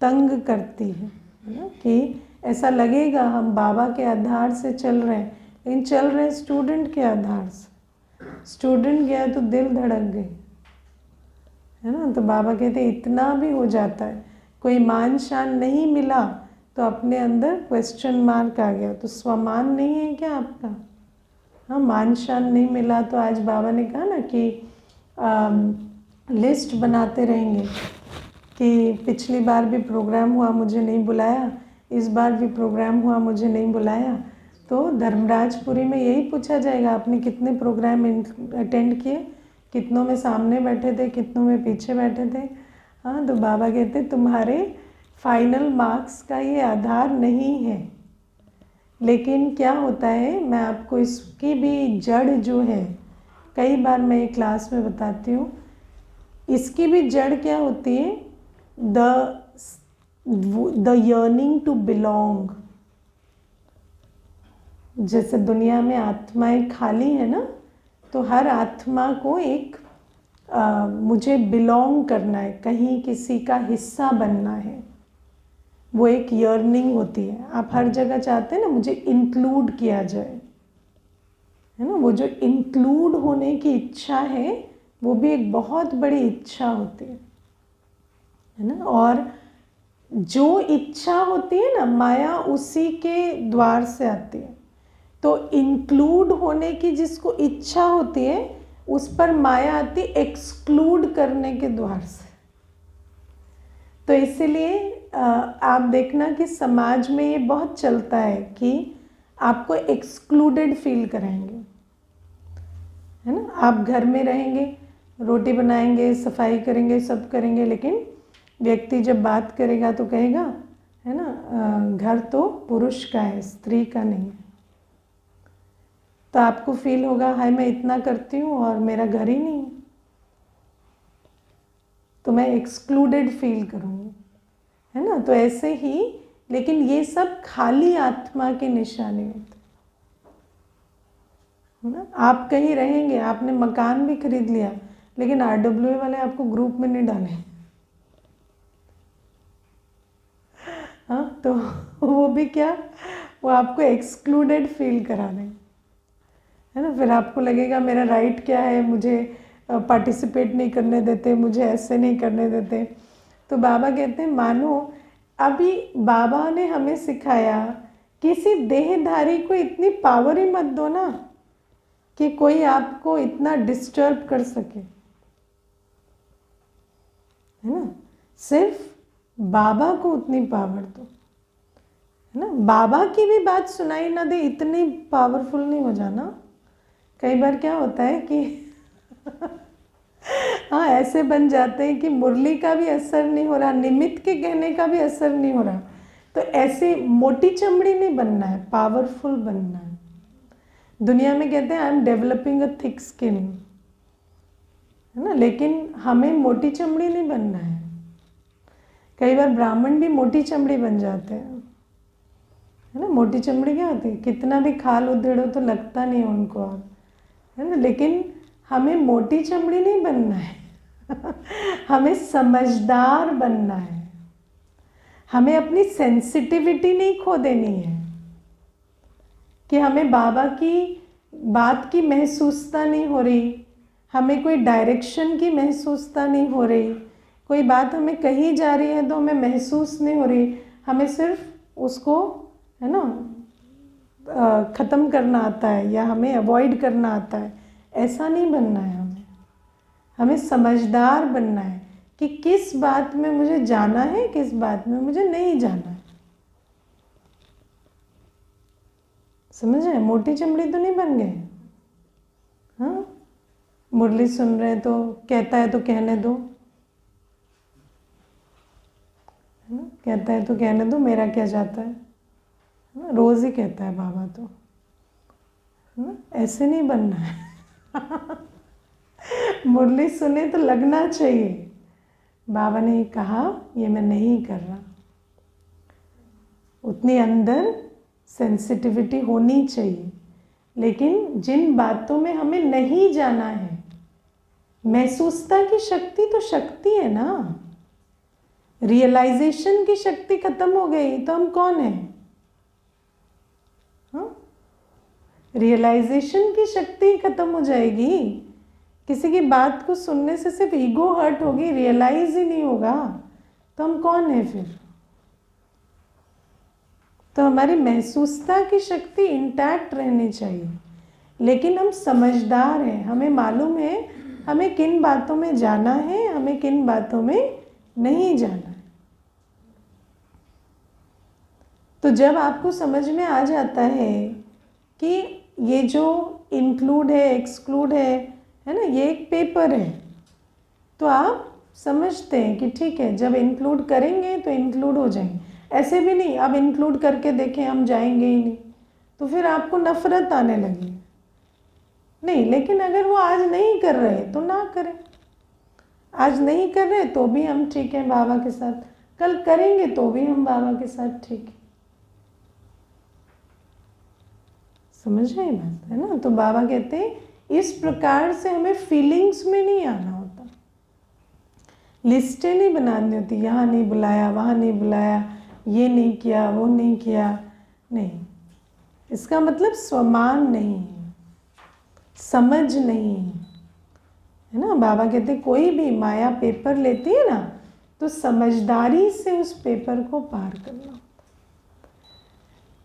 तंग करती है ना। कि ऐसा लगेगा हम बाबा के आधार से चल रहे हैं, लेकिन चल रहे हैं स्टूडेंट के आधार से। स्टूडेंट गया तो दिल धड़क गई, है ना। तो बाबा कहते इतना भी हो जाता है, कोई मान शान नहीं मिला तो अपने अंदर क्वेश्चन मार्क आ गया, तो स्वमान नहीं है क्या आपका? हाँ, मान शान नहीं मिला तो आज बाबा ने कहा ना कि लिस्ट बनाते रहेंगे कि पिछली बार भी प्रोग्राम हुआ मुझे नहीं बुलाया, इस बार भी प्रोग्राम हुआ मुझे नहीं बुलाया। तो धर्मराजपुरी में यही पूछा जाएगा आपने कितने प्रोग्राम अटेंड किए, कितनों में सामने बैठे थे, कितनों में पीछे बैठे थे। हाँ, तो बाबा कहते तुम्हारे फाइनल मार्क्स का ये आधार नहीं है। लेकिन क्या होता है, मैं आपको इसकी भी जड़ जो है, कई बार मैं ये क्लास में बताती हूँ, इसकी भी जड़ क्या होती है, द यर्निंग टू बिलोंग। जैसे दुनिया में आत्माएं खाली है ना, तो हर आत्मा को एक मुझे बिलोंग करना है, कहीं किसी का हिस्सा बनना है, वो एक यर्निंग होती है। आप हर जगह चाहते हैं ना मुझे इंक्लूड किया जाए, है ना। वो जो इंक्लूड होने की इच्छा है वो भी एक बहुत बड़ी इच्छा होती है ना। और जो इच्छा होती है ना, माया उसी के द्वार से आती है। तो इंक्लूड होने की जिसको इच्छा होती है, उस पर माया आती एक्सक्लूड करने के द्वार से। तो इसीलिए आप देखना कि समाज में ये बहुत चलता है कि आपको एक्सक्लूडेड फील कराएंगे, है ना। आप घर में रहेंगे, रोटी बनाएंगे, सफाई करेंगे, सब करेंगे, लेकिन व्यक्ति जब बात करेगा तो कहेगा, है ना, घर तो पुरुष का है, स्त्री का नहीं है। तो आपको फील होगा, हाय मैं इतना करती हूँ और मेरा घर ही नहीं है, तो मैं एक्सक्लूडेड फील करूँगी, है ना। तो ऐसे ही, लेकिन ये सब खाली आत्मा के निशाने होते हैं ना। आप कहीं रहेंगे, आपने मकान भी खरीद लिया, लेकिन RWA वाले आपको ग्रुप में नहीं डाले, हाँ, तो वो भी क्या, वो आपको एक्सक्लूडेड फील करा रहे हैं, है ना। फिर आपको लगेगा मेरा राइट क्या है, मुझे पार्टिसिपेट नहीं करने देते, मुझे ऐसे नहीं करने देते। तो बाबा कहते हैं, मानो अभी बाबा ने हमें सिखाया, किसी देहधारी को इतनी पावर ही मत दो ना कि कोई आपको इतना डिस्टर्ब कर सके, है ना। सिर्फ बाबा को उतनी पावर दो, है ना। बाबा की भी बात सुनाई ना दे, इतनी पावरफुल नहीं हो जाना। कई बार क्या होता है कि हाँ, ऐसे बन जाते हैं कि मुरली का भी असर नहीं हो रहा, निमित्त के कहने का भी असर नहीं हो रहा। तो ऐसे मोटी चमड़ी नहीं बनना है, पावरफुल बनना है। दुनिया में कहते हैं I am developing a thick skin, है ना, लेकिन हमें मोटी चमड़ी नहीं बनना है। कई बार ब्राह्मण भी मोटी चमड़ी बन जाते हैं, है ना। मोटी चमड़ी क्या होती है, कितना भी खाल उधेड़ो तो लगता नहीं उनको, और है ना। लेकिन हमें मोटी चमड़ी नहीं बनना है हमें समझदार बनना है। हमें अपनी सेंसिटिविटी नहीं खो देनी है कि हमें बाबा की बात की महसूसता नहीं हो रही, हमें कोई डायरेक्शन की महसूसता नहीं हो रही, कोई बात हमें कही जा रही है तो हमें महसूस नहीं हो रही, हमें सिर्फ उसको, है ना, ख़त्म करना आता है या हमें अवॉइड करना आता है। ऐसा नहीं बनना है हमें समझदार बनना है कि किस बात में मुझे जाना है, किस बात में मुझे नहीं जाना है। समझ रहे? मोटी चमड़ी तो नहीं बन गए, हाँ। मुरली सुन रहे तो कहता है तो कहने दो, है ना, कहता है तो कहने दो, मेरा क्या जाता है ना, रोज़ ही कहता है बाबा तो, है ना। ऐसे नहीं बनना है मुरली सुने तो लगना चाहिए बाबा ने कहा, ये मैं नहीं कर रहा। उतनी अंदर सेंसिटिविटी होनी चाहिए। लेकिन जिन बातों में हमें नहीं जाना है, महसूसता की शक्ति तो शक्ति है ना, रियलाइजेशन की शक्ति खत्म हो गई तो हम कौन है, हाँ। रियलाइजेशन की शक्ति खत्म हो जाएगी, किसी की बात को सुनने से सिर्फ ईगो हर्ट होगी, रियलाइज ही नहीं होगा, तो हम कौन है फिर। तो हमारी महसूसता की शक्ति इंटैक्ट रहनी चाहिए। लेकिन हम समझदार हैं, हमें मालूम है हमें किन बातों में जाना है, हमें किन बातों में नहीं जाना है। तो जब आपको समझ में आ जाता है कि ये जो इंक्लूड है, एक्सक्लूड है ना, ये एक पेपर है, तो आप समझते हैं कि ठीक है, जब इंक्लूड करेंगे तो इंक्लूड हो जाएंगे। ऐसे भी नहीं अब इंक्लूड करके देखें हम जाएंगे ही नहीं, तो फिर आपको नफरत आने लगी। नहीं, लेकिन अगर वो आज नहीं कर रहे तो ना करें, आज नहीं कर रहे तो भी हम ठीक हैं बाबा के साथ, कल करेंगे तो भी हम बाबा के साथ ठीक है। समझ रहे बात, है ना। तो बाबा कहते हैं इस प्रकार से हमें फीलिंग्स में नहीं आना होता, लिस्टें नहीं बनानी होती, यहाँ नहीं बुलाया, वहाँ नहीं बुलाया, ये नहीं किया, वो नहीं किया, नहीं। इसका मतलब स्वमान नहीं है, समझ नहीं है, है ना। बाबा कहते कोई भी माया पेपर लेती है ना, तो समझदारी से उस पेपर को पार करना।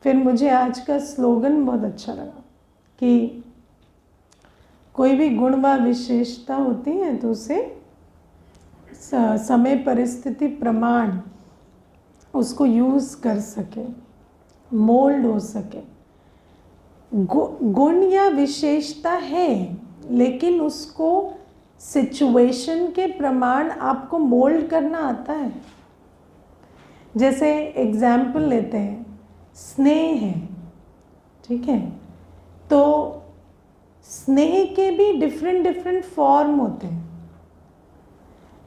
फिर मुझे आज का स्लोगन बहुत अच्छा लगा कि कोई भी गुण व विशेषता होती है तो उसे समय परिस्थिति प्रमाण उसको यूज़ कर सके, मोल्ड हो सके। गुण या विशेषता है, लेकिन उसको सिचुएशन के प्रमाण आपको मोल्ड करना आता है। जैसे एग्जाम्पल लेते हैं, स्नेह है, ठीक है, तो स्नेह के भी डिफरेंट डिफरेंट फॉर्म होते हैं।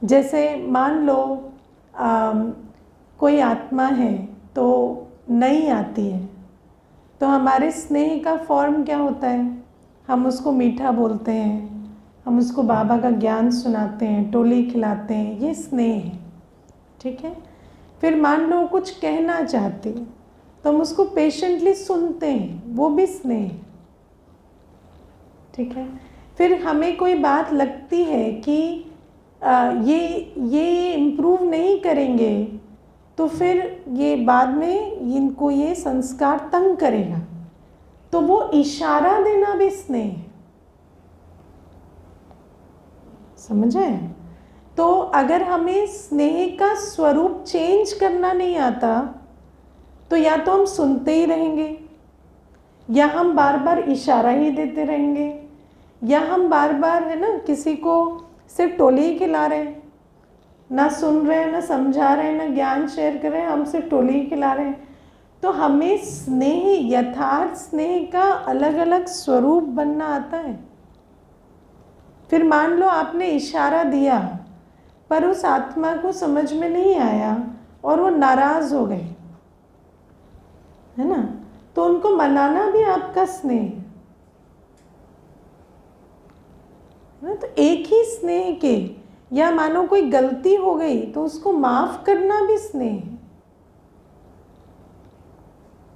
जैसे मान लो कोई आत्मा है तो नई आती है, तो हमारे स्नेह का फॉर्म क्या होता है? हम उसको मीठा बोलते हैं, हम उसको बाबा का ज्ञान सुनाते हैं, टोली खिलाते हैं, ये स्नेह है, ठीक है। फिर मान लो कुछ कहना चाहती है तो हम उसको पेशेंटली सुनते हैं, वो भी स्नेह है, ठीक है। फिर हमें कोई बात लगती है कि ये इम्प्रूव नहीं करेंगे, तो फिर ये बाद में इनको ये संस्कार तंग करेगा, तो वो इशारा देना भी स्नेह है, समझे? तो अगर हमें स्नेह का स्वरूप चेंज करना नहीं आता, तो या तो हम सुनते ही रहेंगे, या हम बार बार इशारा ही देते रहेंगे, या हम बार बार, है ना, किसी को सिर्फ टोली ही खिला रहे हैं, ना सुन रहे हैं, ना समझा रहे हैं, ना ज्ञान शेयर कर रहे हैं, हम सिर्फ टोली ही खिला रहे हैं। तो हमें स्नेह, यथार्थ स्नेह का अलग अलग स्वरूप बनना आता है। फिर मान लो आपने इशारा दिया पर उस आत्मा को समझ में नहीं आया और वो नाराज हो गए, है ना, तो उनको मनाना भी आपका स्नेह है ना। तो एक ही स्नेह के, या मानो कोई गलती हो गई तो उसको माफ करना भी स्नेह है,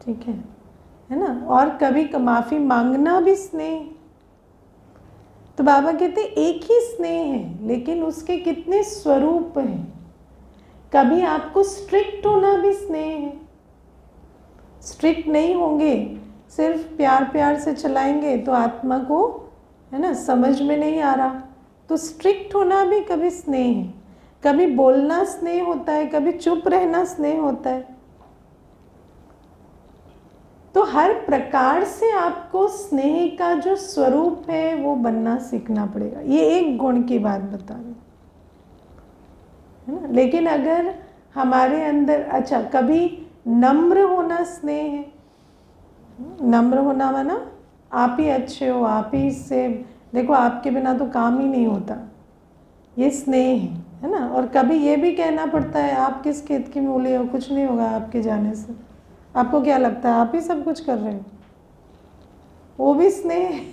ठीक है ना। और कभी माफी मांगना भी स्नेह। तो बाबा कहते एक ही स्नेह है, लेकिन उसके कितने स्वरूप हैं। कभी आपको स्ट्रिक्ट होना भी स्नेह है, स्ट्रिक्ट नहीं होंगे, सिर्फ प्यार प्यार से चलाएंगे तो आत्मा को, है ना, समझ में नहीं आ रहा, तो स्ट्रिक्ट होना भी कभी स्नेह है। कभी बोलना स्नेह होता है, कभी चुप रहना स्नेह होता है। तो हर प्रकार से आपको स्नेह का जो स्वरूप है वो बनना सीखना पड़ेगा। ये एक गुण की बात बता रही है ना। लेकिन अगर हमारे अंदर, अच्छा, कभी नम्र होना स्नेह है। नम्र होना माना आप ही अच्छे हो, आप ही से, देखो आपके बिना तो काम ही नहीं होता, ये स्नेह है ना। और कभी ये भी कहना पड़ता है, आप किस खेत की मूली हो, कुछ नहीं होगा आपके जाने से, आपको क्या लगता है आप ही सब कुछ कर रहे हो, वो भी स्नेह है।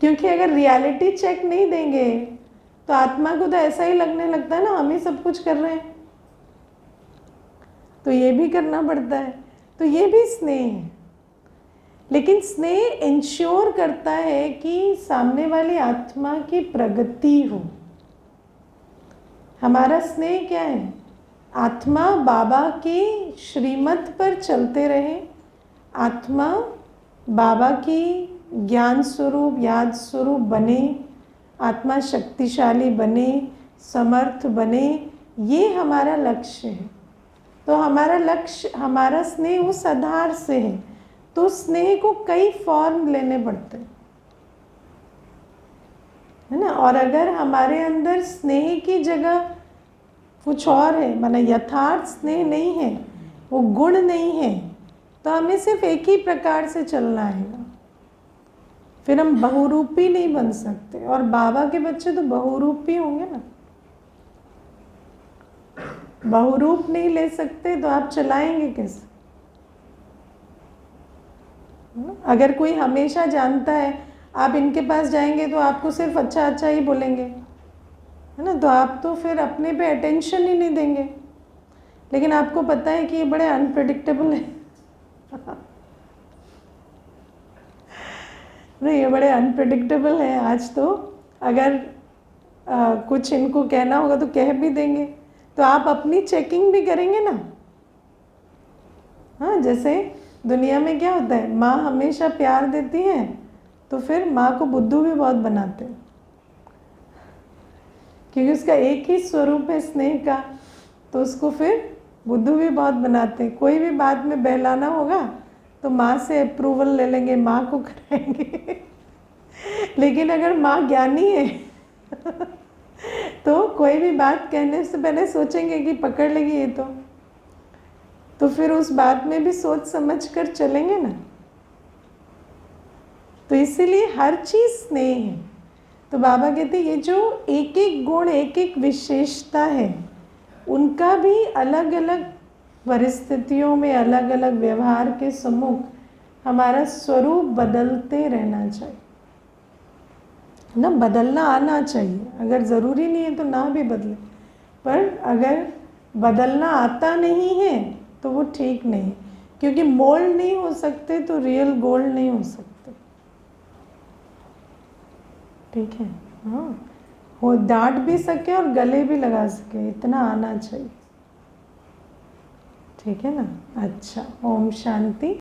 क्योंकि अगर रियलिटी चेक नहीं देंगे तो आत्मा को तो ऐसा ही लगने लगता है ना, हम ही सब कुछ कर रहे हैं, तो ये भी करना पड़ता है, तो ये भी स्नेह है। लेकिन स्नेह इंश्योर करता है कि सामने वाली आत्मा की प्रगति हो। हमारा स्नेह क्या है? आत्मा बाबा की श्रीमत पर चलते रहे, आत्मा बाबा की ज्ञान स्वरूप, याद स्वरूप बने, आत्मा शक्तिशाली बने, समर्थ बने, ये हमारा लक्ष्य है। तो हमारा लक्ष्य, हमारा स्नेह उस आधार से है। तो स्नेह को कई फॉर्म लेने पड़ते हैं, है ना। और अगर हमारे अंदर स्नेह की जगह कुछ और है, माना यथार्थ स्नेह नहीं है, वो गुण नहीं है, तो हमें सिर्फ एक ही प्रकार से चलना है, फिर हम बहुरूपी नहीं बन सकते। और बाबा के बच्चे तो बहुरूपी होंगे ना, बहुरूप नहीं ले सकते तो आप चलाएंगे कैसे? अगर कोई हमेशा जानता है, आप इनके पास जाएंगे तो आपको सिर्फ अच्छा अच्छा ही बोलेंगे, है ना, तो आप तो फिर अपने पे अटेंशन ही नहीं देंगे। लेकिन आपको पता है कि ये बड़े अनप्रेडिक्टेबल है नहीं, ये बड़े अनप्रेडिक्टेबल है आज तो। अगर कुछ इनको कहना होगा तो कह भी देंगे, तो आप अपनी चेकिंग भी करेंगे ना। हाँ, जैसे दुनिया में क्या होता है, माँ हमेशा प्यार देती है तो फिर माँ को बुद्धू भी बहुत बनाते हैं, क्योंकि उसका एक ही स्वरूप है स्नेह का, तो उसको फिर बुद्धू भी बहुत बनाते हैं। कोई भी बात में बहलाना होगा तो माँ से अप्रूवल ले लेंगे, माँ को कराएंगे। लेकिन अगर माँ ज्ञानी है तो कोई भी बात कहने से पहले सोचेंगे कि पकड़ लेगी ये तो फिर उस बात में भी सोच समझ कर चलेंगे ना। तो इसीलिए हर चीज़ स्नेह है। तो बाबा कहते हैं ये जो एक एक गुण, एक एक विशेषता है, उनका भी अलग अलग परिस्थितियों में, अलग अलग व्यवहार के सम्मुख हमारा स्वरूप बदलते रहना चाहिए ना। बदलना आना चाहिए, अगर ज़रूरी नहीं है तो ना भी बदले, पर अगर बदलना आता नहीं है तो वो ठीक नहीं, क्योंकि मोल्ड नहीं हो सकते तो रियल गोल्ड नहीं हो सकते। ठीक है, हाँ, वो डांट भी सके और गले भी लगा सके, इतना आना चाहिए। ठीक है ना। अच्छा, ओम शांति।